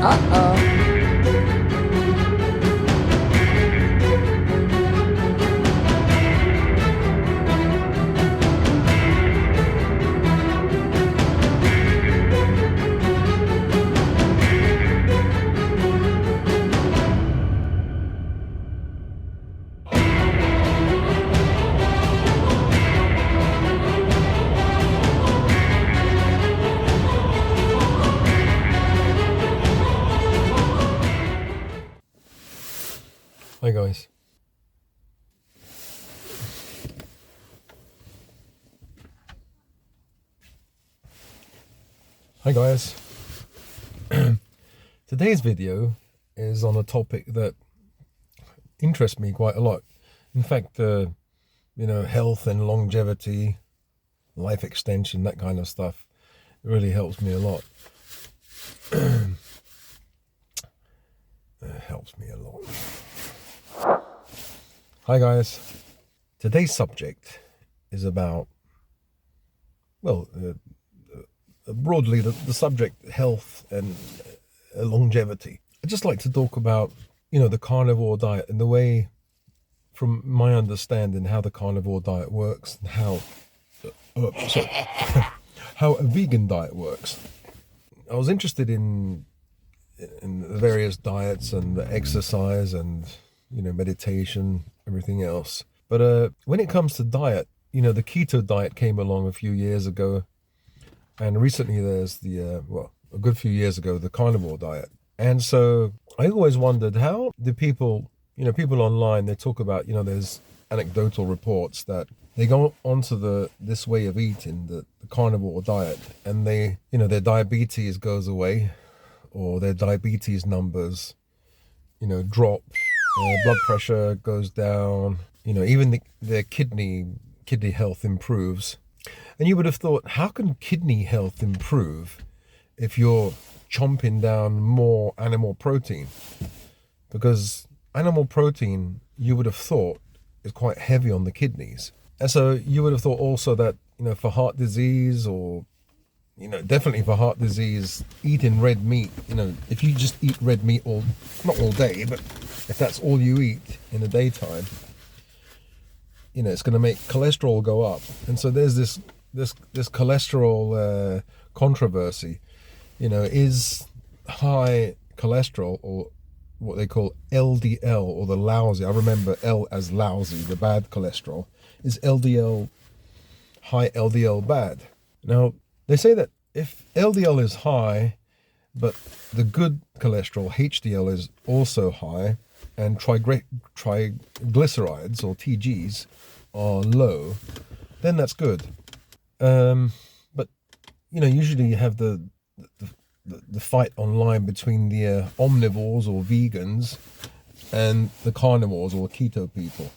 Uh-oh. Hi guys. Hi guys. Today's video is on a topic that interests me quite a lot. In fact, health and longevity, life extension, that kind of stuff, it really helps me a lot. Helps me a lot. Hi guys. Today's subject is about, broadly the subject health and longevity. I'd just like to talk about, the carnivore diet and the way, from my understanding, how the carnivore diet works and how how a vegan diet works. I was interested in the various diets and the exercise and meditation, everything else. But when it comes to diet, the keto diet came along a few years ago, and recently there's a good few years ago, the carnivore diet. And so I always wondered, how do people online, they talk about, there's anecdotal reports that they go onto this way of eating, the carnivore diet, and their diabetes goes away, or their diabetes numbers, drop, blood pressure goes down, even their kidney health improves. And you would have thought, how can kidney health improve if you're chomping down more animal protein? Because animal protein, you would have thought, is quite heavy on the kidneys. And so you would have thought also that, for heart disease, or definitely for heart disease, eating red meat, if you just eat red meat not all day, but if that's all you eat in the daytime, it's going to make cholesterol go up. And so there's this cholesterol controversy. Is high cholesterol, or what they call LDL, or the lousy, I remember L as lousy, the bad cholesterol, is high LDL bad? Now, they say that if LDL is high, but the good cholesterol, HDL, is also high, and triglycerides, or TGs, are low, then that's good. But usually you have the fight online between the omnivores, or vegans, and the carnivores, or keto people.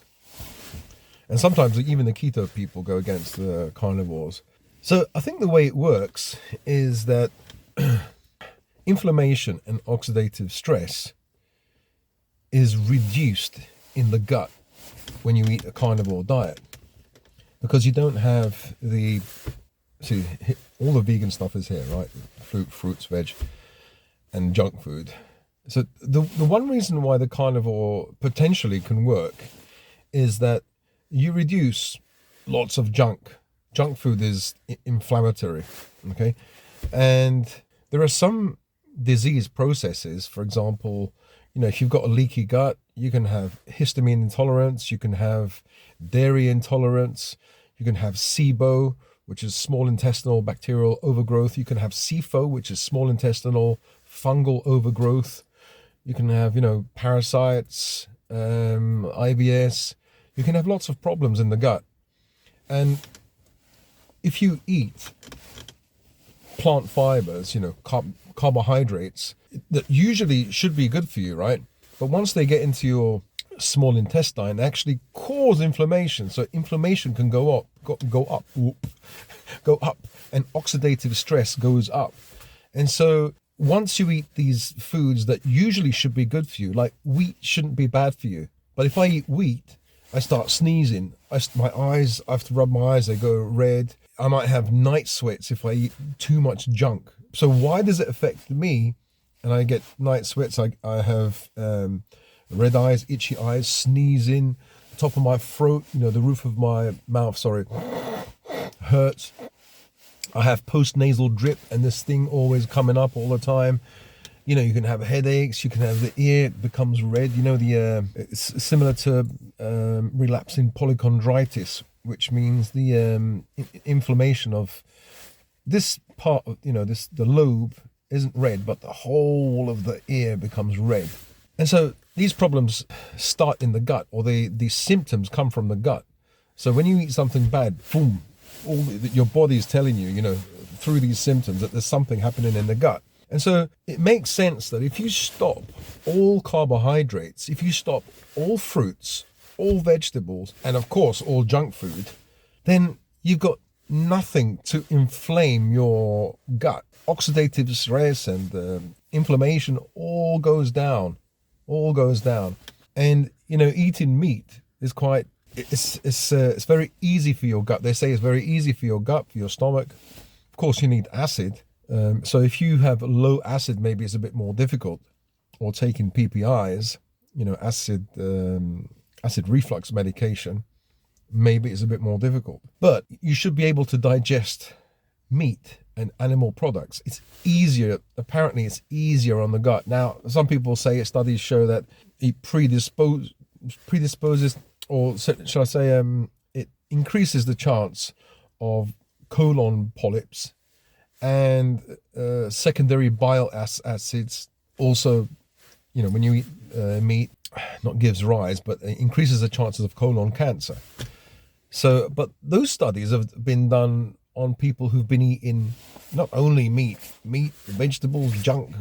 And sometimes even the keto people go against the carnivores. So I think the way it works is that inflammation and oxidative stress is reduced in the gut when you eat a carnivore diet, because you don't have all the vegan stuff is here, right? Fruits, veg, and junk food. So the one reason why the carnivore potentially can work is that you reduce lots of junk. Junk food is inflammatory, okay? And there are some disease processes, for example, if you've got a leaky gut, you can have histamine intolerance, you can have dairy intolerance, you can have SIBO, which is small intestinal bacterial overgrowth. You can have SIFO, which is small intestinal fungal overgrowth. You can have, parasites, IBS. You can have lots of problems in the gut. And if you eat plant fibers, carbohydrates, that usually should be good for you, right? But once they get into your small intestine, they actually cause inflammation. So inflammation can go up, and oxidative stress goes up. And so once you eat these foods that usually should be good for you, like wheat shouldn't be bad for you, but if I eat wheat, I start sneezing. I have to rub my eyes, they go red. I might have night sweats if I eat too much junk. So why does it affect me and I get night sweats. I have red eyes, itchy eyes, sneezing, top of my throat, the roof of my mouth, sorry, hurts. I have post-nasal drip, and this thing always coming up all the time. You can have headaches, you can have the ear becomes red. It's similar to relapsing polychondritis, which means the inflammation of this part of, the lobe isn't red, but the whole of the ear becomes red. And so these problems start in the gut, or the symptoms come from the gut. So when you eat something bad, boom, your body is telling you, through these symptoms that there's something happening in the gut. And so it makes sense that if you stop all carbohydrates, if you stop all fruits, all vegetables, and of course all junk food, then you've got nothing to inflame your gut. Oxidative stress and inflammation all goes down. And eating meat is it's very easy for your gut. They say it's very easy for your gut, for your stomach. Of course, you need acid. So if you have low acid, maybe it's a bit more difficult. Or taking PPIs, acid reflux medication, maybe it's a bit more difficult. But you should be able to digest meat and animal products. It's easier. Apparently, it's easier on the gut. Now, some people say studies show that it predisposes, or shall I say, it increases the chance of colon polyps and secondary bile acids. Also, when you eat meat, not gives rise, but it increases the chances of colon cancer. So, but those studies have been done on people who've been eating not only meat, vegetables, junk,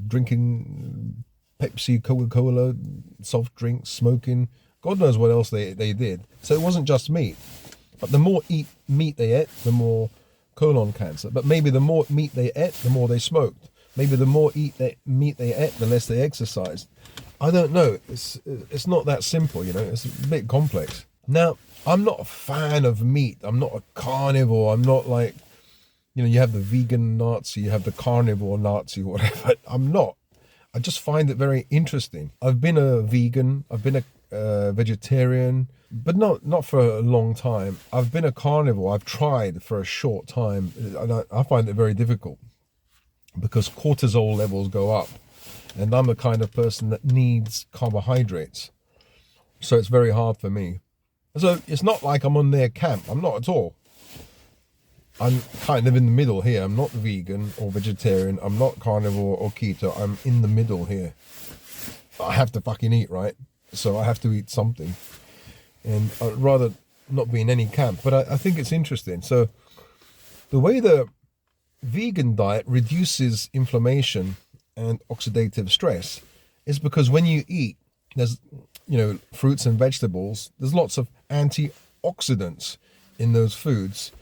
drinking Pepsi, Coca-Cola, soft drinks, smoking, God knows what else they did. So it wasn't just meat. But the more meat they ate, the more colon cancer. But maybe the more meat they ate, the more they smoked. Maybe the more meat they ate, the less they exercised. I don't know. It's not that simple, It's a bit complex. Now, I'm not a fan of meat. I'm not a carnivore. I'm not like, you have the vegan Nazi, you have the carnivore Nazi, whatever. I'm not. I just find it very interesting. I've been a vegan. I've been a vegetarian, but not for a long time. I've been a carnivore. I've tried for a short time, and I find it very difficult because cortisol levels go up, and I'm the kind of person that needs carbohydrates. So it's very hard for me. So it's not like I'm on their camp. I'm not at all. I'm kind of in the middle here. I'm not vegan or vegetarian. I'm not carnivore or keto. I'm in the middle here. I have to fucking eat, right? So I have to eat something. And I'd rather not be in any camp. But I think it's interesting. So the way the vegan diet reduces inflammation and oxidative stress is because when you eat, there's, fruits and vegetables, there's lots of antioxidants in those foods.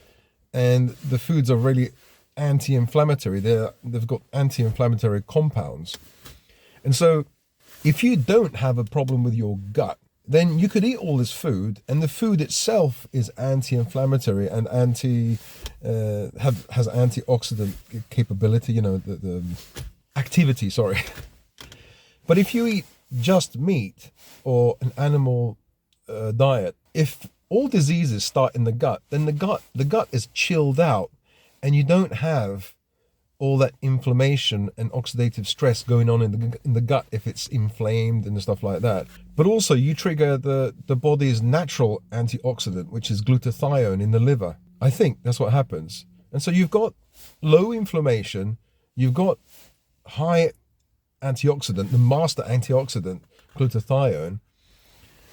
And the foods are really anti-inflammatory. They've got anti-inflammatory compounds. And so if you don't have a problem with your gut, then you could eat all this food, and the food itself is anti-inflammatory and has antioxidant capability, the activity, sorry. But if you eat just meat or an animal diet, if all diseases start in the gut, then the gut is chilled out, and you don't have all that inflammation and oxidative stress going on in the gut if it's inflamed and stuff like that. But also you trigger the body's natural antioxidant, which is glutathione in the liver. I think that's what happens. And so you've got low inflammation, you've got high antioxidant, the master antioxidant, glutathione.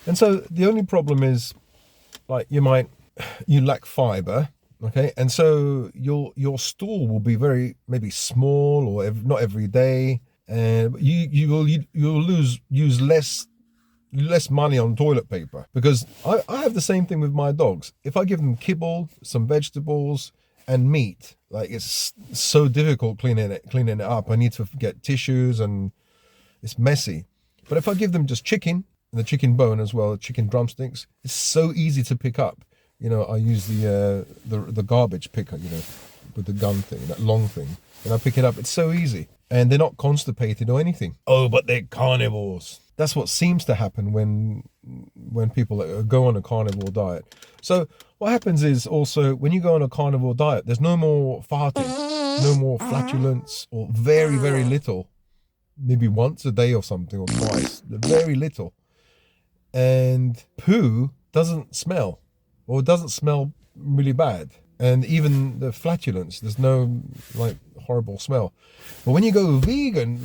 And so the only problem is, like, you lack fiber, okay? And so your stool will be very maybe small, or not every day, and you'll use less money on toilet paper, because I have the same thing with my dogs. If I give them kibble, some vegetables, and meat, like, it's so difficult cleaning it up. I need to get tissues, and it's messy. But if I give them just chicken, and the chicken bone as well, chicken drumsticks, it's so easy to pick up. I use the garbage picker, with the gun thing, that long thing, and I pick it up. It's so easy. And they're not constipated or anything. Oh, but they're carnivores. That's what seems to happen when people go on a carnivore diet. So what happens is also when you go on a carnivore diet, there's no more farting, no more flatulence, or very, very little. Maybe once a day or something, or twice. Very little. And poo doesn't smell, or it doesn't smell really bad. And even the flatulence, there's no like horrible smell. But when you go vegan,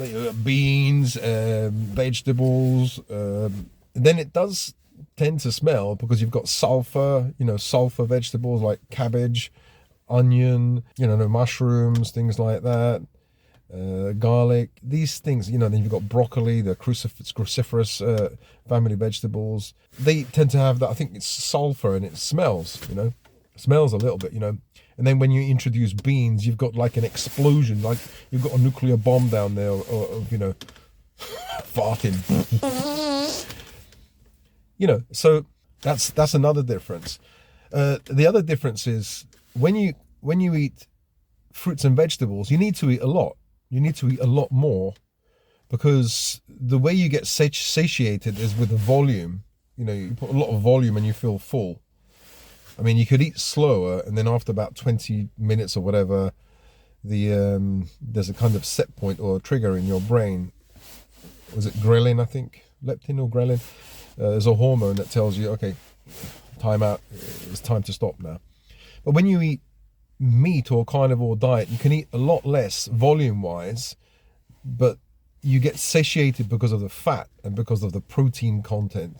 beans, vegetables, then it does tend to smell because you've got sulfur, sulfur vegetables like cabbage, onion, the mushrooms, things like that, garlic, these things, then you've got broccoli, the cruciferous family vegetables. They tend to have that, I think it's sulfur, and it smells, smells a little bit, and then when you introduce beans, you've got like an explosion, like you've got a nuclear bomb down there of farting. So that's another difference. The other difference is when you eat fruits and vegetables, you need to eat a lot. You need to eat a lot more, because the way you get satiated is with the volume. You put a lot of volume and you feel full. I mean, you could eat slower, and then after about 20 minutes or whatever, there's a kind of set point or a trigger in your brain. Was it ghrelin, I think? Leptin or ghrelin? There's a hormone that tells you, okay, time out, it's time to stop now. But when you eat meat or carnivore diet, you can eat a lot less volume-wise, but you get satiated because of the fat and because of the protein content.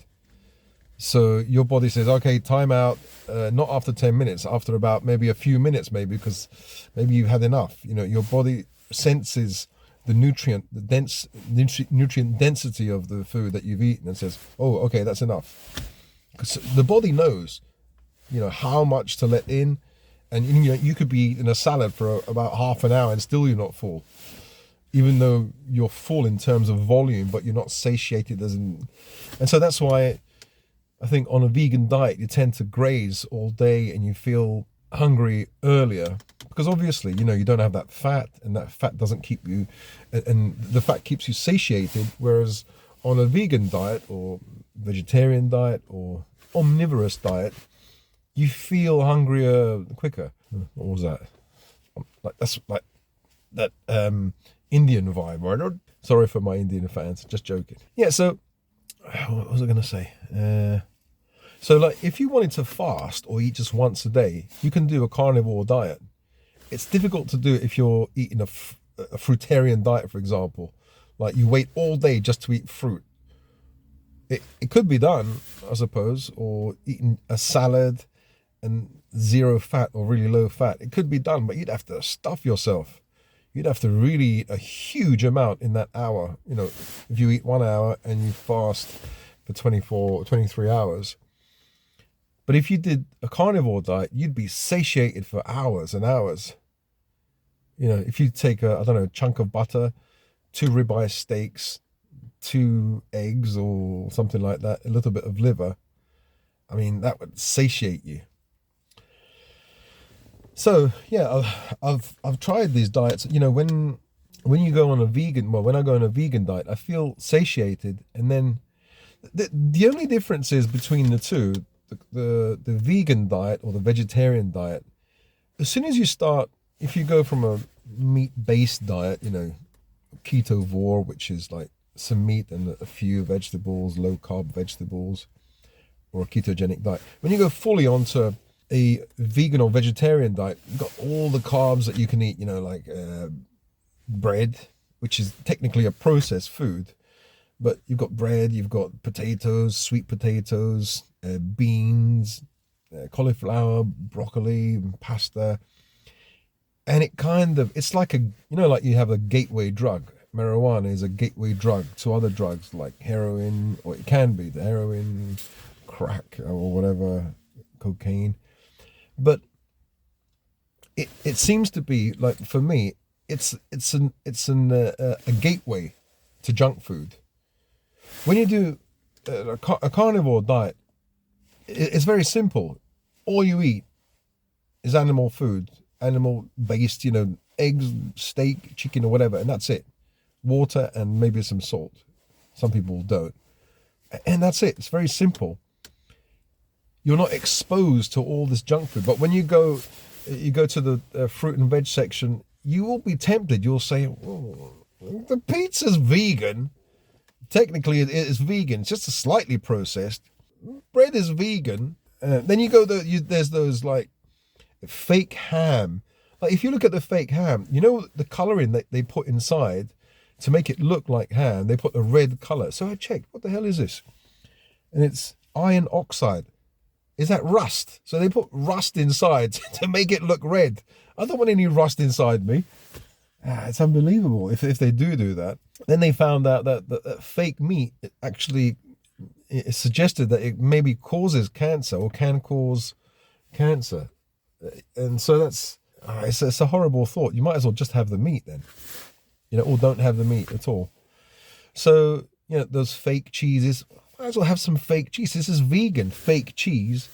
So your body says, okay, time out, not after 10 minutes, after about maybe a few minutes, maybe, because maybe you've had enough. Your body senses the nutrient density of the food that you've eaten and says, oh, okay, that's enough. Because the body knows, how much to let in. And you could be eating a salad for about half an hour and still you're not full. Even though you're full in terms of volume, but you're not satiated. And so that's why I think on a vegan diet, you tend to graze all day and you feel hungry earlier, because obviously, you don't have that fat, and that fat doesn't keep you, and the fat keeps you satiated. Whereas on a vegan diet or vegetarian diet or omnivorous diet, you feel hungrier quicker. What was that? That's like that Indian vibe, right? Sorry for my Indian fans, just joking. Yeah, so what was I going to say? So like if you wanted to fast or eat just once a day, you can do a carnivore diet. It's difficult to do if you're eating a fruitarian diet, for example. Like you wait all day just to eat fruit. It could be done, I suppose, or eating a salad and zero fat or really low fat. It could be done, but you'd have to stuff yourself. You'd have to really eat a huge amount in that hour. If you eat 1 hour and you fast for 23 hours. But if you did a carnivore diet, you'd be satiated for hours and hours. If you take a chunk of butter, 2 ribeye steaks, 2 eggs or something like that, a little bit of liver, I mean, that would satiate you. So yeah, I've tried these diets. When you go on a vegan, when I go on a vegan diet, I feel satiated, and then the only difference is between the two, the vegan diet or the vegetarian diet. As soon as you start, if you go from a meat-based diet, ketovore, which is like some meat and a few vegetables, low-carb vegetables, or a ketogenic diet. When you go fully onto a vegan or vegetarian diet, you've got all the carbs that you can eat, like bread, which is technically a processed food, but you've got bread, you've got potatoes, sweet potatoes, beans, cauliflower, broccoli, pasta. And it's like like you have a gateway drug. Marijuana is a gateway drug to other drugs like heroin, or it can be the heroin, crack, or whatever, cocaine. But it seems to be like, for me, it's a gateway to junk food. When you do a carnivore diet, it's very simple. All you eat is animal food, animal-based, eggs, steak, chicken, or whatever, and that's it. Water and maybe some salt. Some people don't. And that's it. It's very simple. You're not exposed to all this junk food. But when you go to the fruit and veg section, you will be tempted. You'll say, oh, the pizza's vegan. Technically, it is vegan. It's just slightly processed. Bread is vegan. Then you go, there's those like fake ham. Like if you look at the fake ham, the coloring that they put inside to make it look like ham, they put a red color. So I checked, what the hell is this? And it's iron oxide. Is that rust? So they put rust inside to make it look red. I don't want any rust inside me. It's unbelievable if they do that. Then they found out that fake meat actually it suggested that it maybe causes cancer or can cause cancer. And so it's a horrible thought. You might as well just have the meat then, or don't have the meat at all. So, those fake cheeses, might as well have some fake cheese. This is vegan, fake cheese.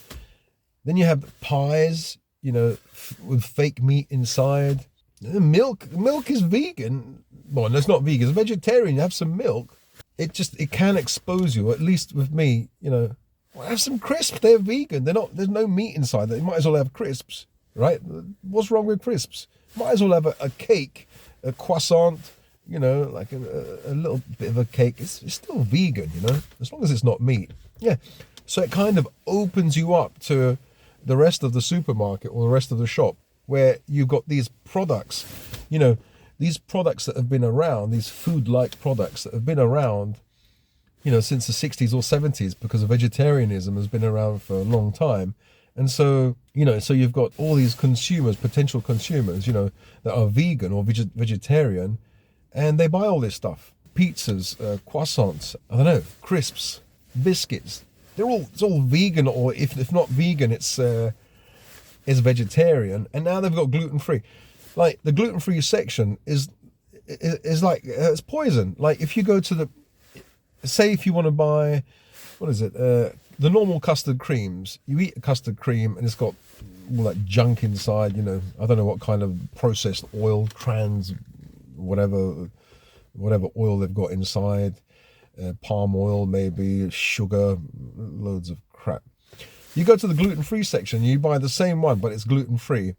Then you have pies, with fake meat inside. Milk is vegan. Well, it's not vegan, it's vegetarian. You have some milk. It can expose you, at least with me, have some crisps. They're vegan. There's no meat inside. They might as well have crisps, right? What's wrong with crisps? Might as well have a cake, a croissant, like a little bit of a cake. It's still vegan, as long as it's not meat. Yeah. So it kind of opens you up to the rest of the supermarket or the rest of the shop where you've got these products, these products that have been around, these food-like products that have been around, since the 60s or 70s, because vegetarianism has been around for a long time. And so, so you've got all these consumers, potential consumers, that are vegan or vegetarian, and they buy all this stuff. Pizzas, croissants, I don't know, crisps, biscuits. It's all vegan, or if not vegan, it's vegetarian. And now they've got gluten-free. Like the gluten-free section is like, it's poison. Like if you go to say if you want to buy, what is it? The normal custard creams, you eat a custard cream and it's got all that junk inside, I don't know what kind of processed oil, whatever oil they've got inside, palm oil, maybe sugar, loads of crap. You go to the gluten-free section, you buy the same one, but it's gluten-free.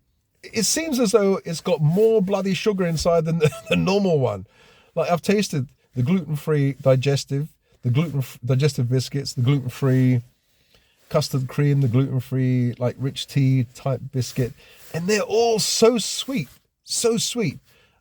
It seems as though it's got more bloody sugar inside than the normal one. Like I've tasted the gluten-free digestive, digestive biscuits, the gluten-free custard cream, the gluten-free like rich tea type biscuit, and they're all so sweet.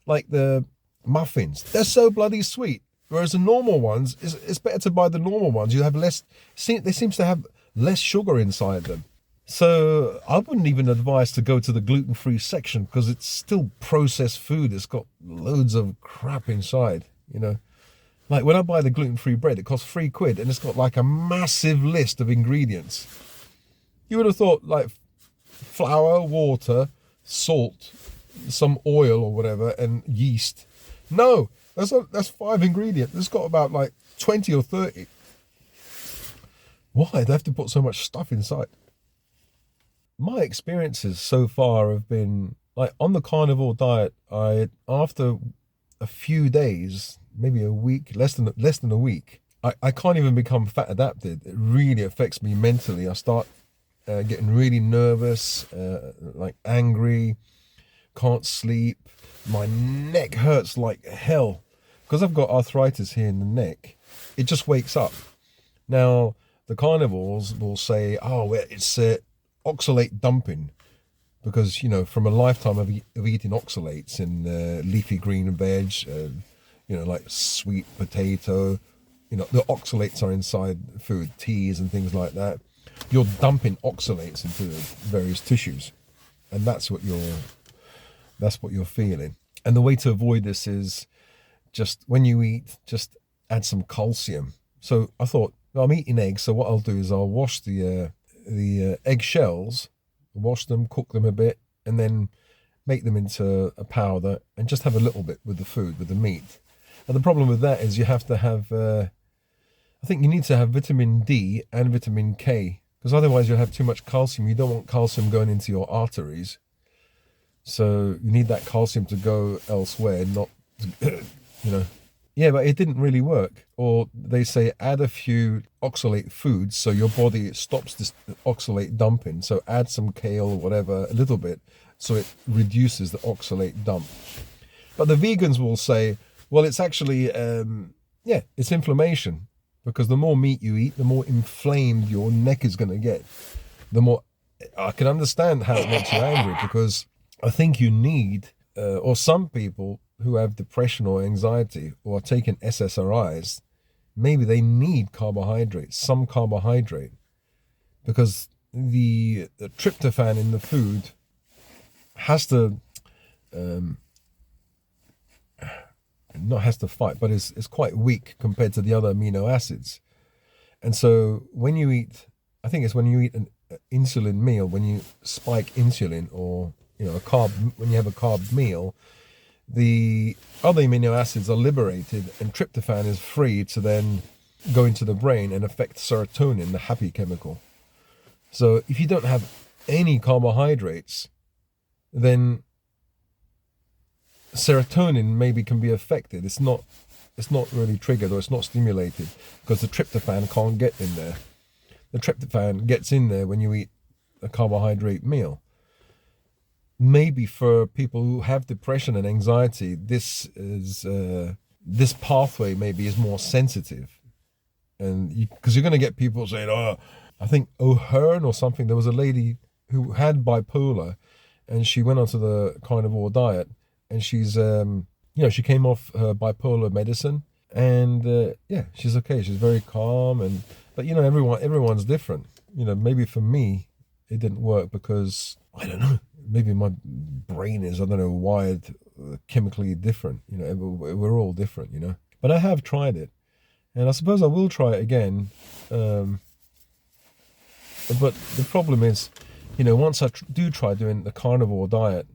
Like the muffins, they're so bloody sweet. Whereas the normal ones, it's better to buy the normal ones. You have less. They seems to have less sugar inside them. So I wouldn't even advise to go to the gluten-free section because it's still processed food. It's got loads of crap inside, Like when I buy the gluten-free bread, it costs £3 and it's got like a massive list of ingredients. You would have thought like flour, water, salt, some oil or whatever, and yeast. No, that's 5 ingredients. It's got about like 20 or 30. Why? They have to put so much stuff inside. My experiences so far have been like on the carnivore diet. After a few days, maybe a week, less than a week, I can't even become fat adapted. It really affects me mentally. I start getting really nervous, like angry, can't sleep. My neck hurts like hell because I've got arthritis here in the neck. It just wakes up. Now the carnivores will say, "Oh, it's oxalate dumping," because from a lifetime of eating oxalates in leafy green veg, like sweet potato, the oxalates are inside food, teas and things like that. You're dumping oxalates into various tissues, and that's what you're feeling. And the way to avoid this is just when you eat, just add some calcium. So I thought, well, I'm eating eggs, so what I'll do is I'll wash the egg shells, wash them, cook them a bit, and then make them into a powder and just have a little bit with the food, with the meat. And the problem with that is you have to have, I think you need to have vitamin D and vitamin K, because otherwise you'll have too much calcium. You don't want calcium going into your arteries. So you need that calcium to go elsewhere, not, Yeah, but it didn't really work. Or they say add a few oxalate foods so your body stops this oxalate dumping. So add some kale or whatever, a little bit, so it reduces the oxalate dump. But the vegans will say, well, it's actually, it's inflammation. Because the more meat you eat, the more inflamed your neck is going to get. The more, I can understand how it makes you angry, because I think you need, or some people who have depression or anxiety or are taking SSRIs, maybe they need carbohydrates, some carbohydrate, because the tryptophan in the food has to, not has to fight, but is quite weak compared to the other amino acids. And so when you eat, I think it's when you eat an insulin meal, when you spike insulin, or a carb, when you have a carb meal, the other amino acids are liberated and tryptophan is free to then go into the brain and affect serotonin, the happy chemical. So if you don't have any carbohydrates, then serotonin maybe can be affected. It's not really triggered, or it's not stimulated, because the tryptophan can't get in there. The tryptophan gets in there when you eat a carbohydrate meal. Maybe for people who have depression and anxiety, this pathway maybe is more sensitive, and because you're going to get people saying, "Oh, I think O'Hearn or something." There was a lady who had bipolar, and she went onto the carnivore diet, and she's she came off her bipolar medicine, and she's okay. She's very calm, but everyone's different. Maybe for me it didn't work because I don't know. Maybe my brain is, I don't know, wired chemically different. We're all different. But I have tried it, and I suppose I will try it again. But the problem is, once I do try doing the carnivore diet,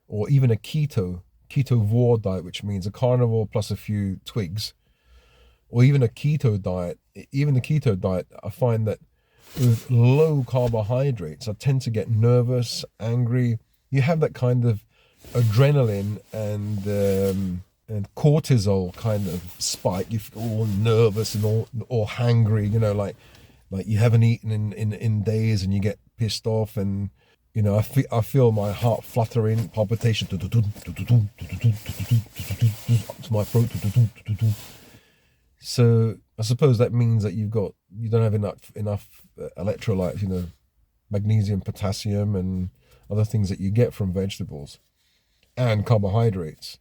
or even a ketovore diet, which means a carnivore plus a few twigs, or even a keto diet, even the keto diet, I find that with low carbohydrates, I tend to get nervous, angry. You have that kind of adrenaline and cortisol kind of spike. You feel all nervous and all hangry, like you haven't eaten in days, and you get pissed off, and I feel my heart fluttering, palpitation to my throat. So I suppose that means that you don't have enough electrolytes, magnesium, potassium, and other things that you get from vegetables, and carbohydrates,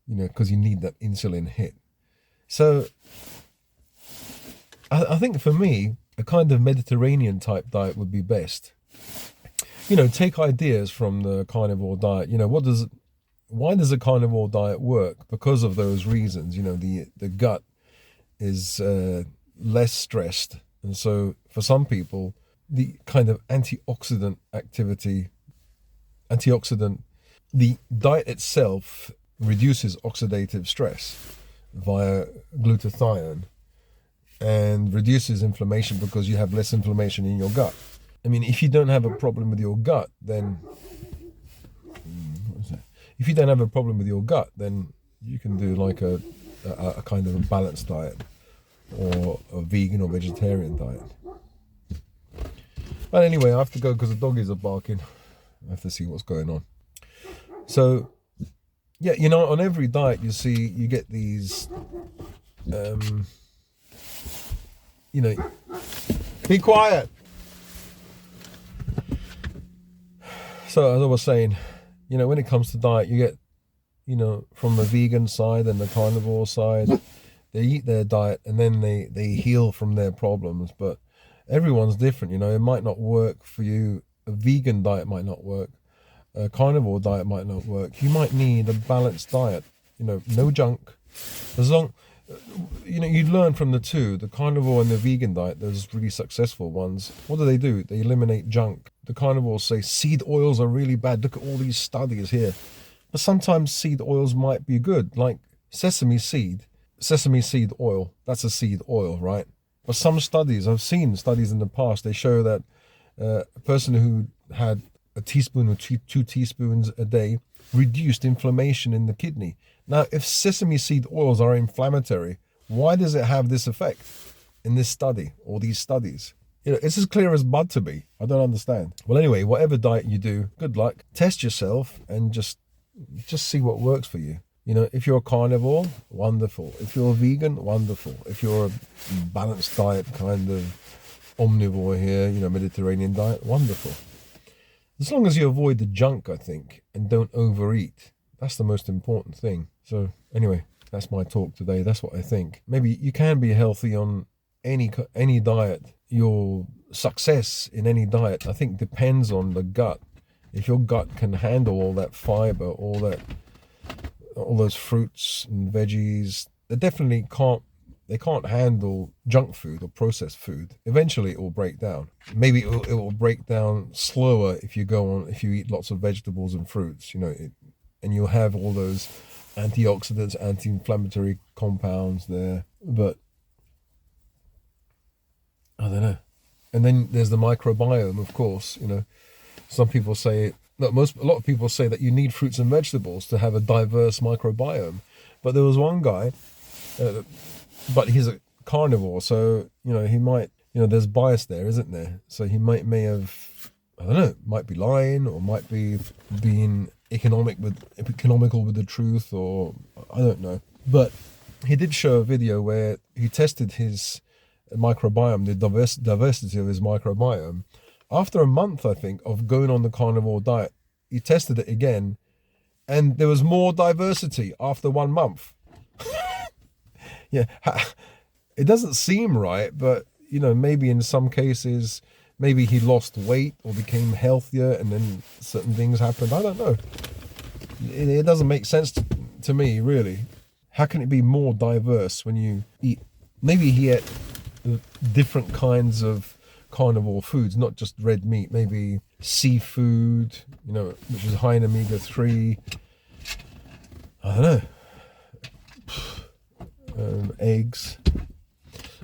because you need that insulin hit. So I think for me, a kind of Mediterranean type diet would be best. Take ideas from the carnivore diet. Why does a carnivore diet work? Because of those reasons. The gut is less stressed, and so for some people, the kind of antioxidant, the diet itself reduces oxidative stress via glutathione, and reduces inflammation because you have less inflammation in your gut. I mean, if you don't have a problem with your gut, then you can do like a kind of a balanced diet, or a vegan or vegetarian diet. But anyway, I have to go because the doggies are barking. I have to see what's going on. So, on every diet you get these, be quiet. So as I was saying, when it comes to diet, you get, from the vegan side and the carnivore side, they eat their diet and then they heal from their problems. But everyone's different, it might not work for you. A vegan diet might not work. A carnivore diet might not work. You might need a balanced diet, no junk. As long, you learn from the two, the carnivore and the vegan diet. There's really successful ones. What do? They eliminate junk. The carnivores say seed oils are really bad. Look at all these studies here. But sometimes seed oils might be good, like sesame seed oil. That's a seed oil, right? But some studies, I've seen studies in the past, they show that a person who had a teaspoon or two teaspoons a day reduced inflammation in the kidney. Now, if sesame seed oils are inflammatory, why does it have this effect in this study or these studies? You know, it's as clear as mud to me. I don't understand. Well, anyway, whatever diet you do, good luck. Test yourself and just see what works for you. You know, if you're a carnivore, wonderful. If you're a vegan, wonderful. If you're a balanced diet kind of omnivore here, you know, Mediterranean diet, wonderful. As long as you avoid the junk, I think, and don't overeat. That's the most important thing. So anyway, that's my talk today. That's what I think. Maybe you can be healthy on any diet. Your success in any diet, I think, depends on the gut. If your gut can handle all that fiber, all those fruits and veggies, they definitely can't. They can't handle junk food or processed food. Eventually, it will break down. Maybe it will break down slower if you eat lots of vegetables and fruits. You know, and you'll have all those antioxidants, anti-inflammatory compounds there. But I don't know. And then there's the microbiome, of course. You know, some people say a lot of people say that you need fruits and vegetables to have a diverse microbiome. But there was one guy, but he's a carnivore, so you know he might, you know, there's bias there, isn't there? So he may have, I don't know, might be lying or might be being economical with the truth, or I don't know. But he did show a video where he tested his microbiome, the diversity of his microbiome. After a month, I think, of going on the carnivore diet, he tested it again, and there was more diversity after 1 month. Yeah, it doesn't seem right, but you know, maybe in some cases, maybe he lost weight or became healthier, and then certain things happened. I don't know. It doesn't make sense to me, really. How can it be more diverse when you eat? Maybe he ate different kinds of carnivore foods, not just red meat. Maybe seafood, you know, which is high in omega-3. I don't know. Eggs.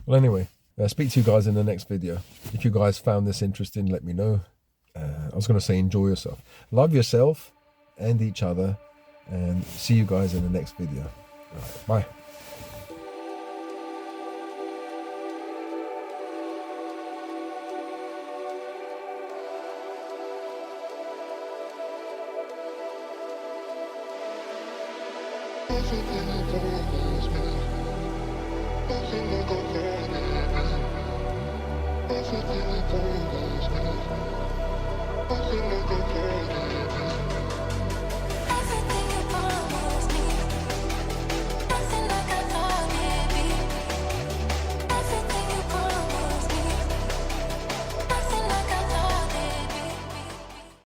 Well, anyway, I'll speak to you guys in the next video. If you guys found this interesting, let me know. I was going to say enjoy yourself. Love yourself and each other, and see you guys in the next video. All right, bye. Nothing like a